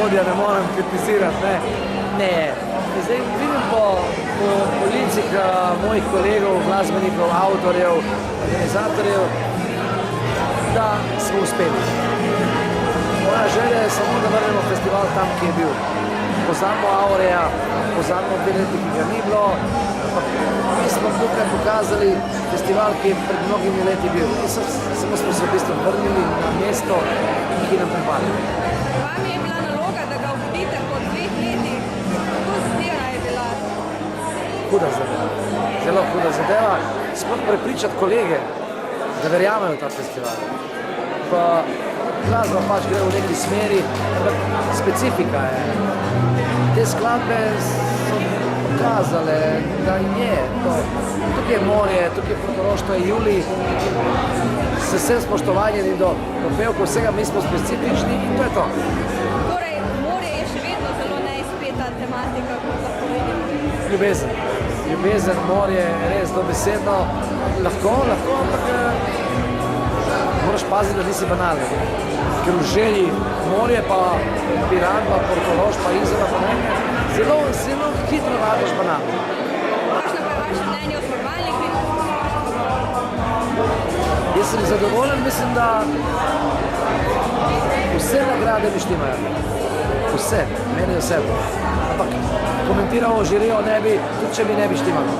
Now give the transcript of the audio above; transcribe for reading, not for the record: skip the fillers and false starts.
vodja ne morem kritizirati, ne. Ne. Zdaj vidim po licih mojih kolegov, glasbenikov, avtorjev, organizatorjev, da smo uspeli. Moja želja je samo, da vrnemo festival tam, ki je bil. Pozabimo Aureja, pozabimo dve leti, ki ga ni bilo, ampak mi smo tukaj pokazali festival, ki je pred mnogimi leti bil. Samo smo se v bistvu vrnili na mesto, ki nam pripada. Vam je bila naloga, da ga obudite po 2 letih. Kako zadeva je bila? Huda zadeva, zelo huda zadeva. Sploh prepričati kolege, da verjamejo v ta festival. Glasba pač gre v neki smeri, ampak specifika je. Te skladbe so pokazale, da je to. Tukaj je morje, tukaj je Portorož, to je julij. S vsem spoštovanjem in do pevkov vsega mi smo specifični in to je to. Torej, morje je še vedno zelo neizpeta tematika, kot lahko vidimo. Ljubezen. Ljubezen, morje, res dobesedno. Lahko, ampak moraš paziti, da nisi banalen. Ker v želji morje, pa Piran, pa Portorož, pa Izola, pa nekaj, zelo hitro radiš banalen. Kakšno pa je vaše mnenje o formalnikih? Jaz sem zadovoljen, mislim, da vse nagrade mi štimajo. Vse, meni osebno. Ampak komentiral žirijo ne bi, tudi če mi ne bi štimalo.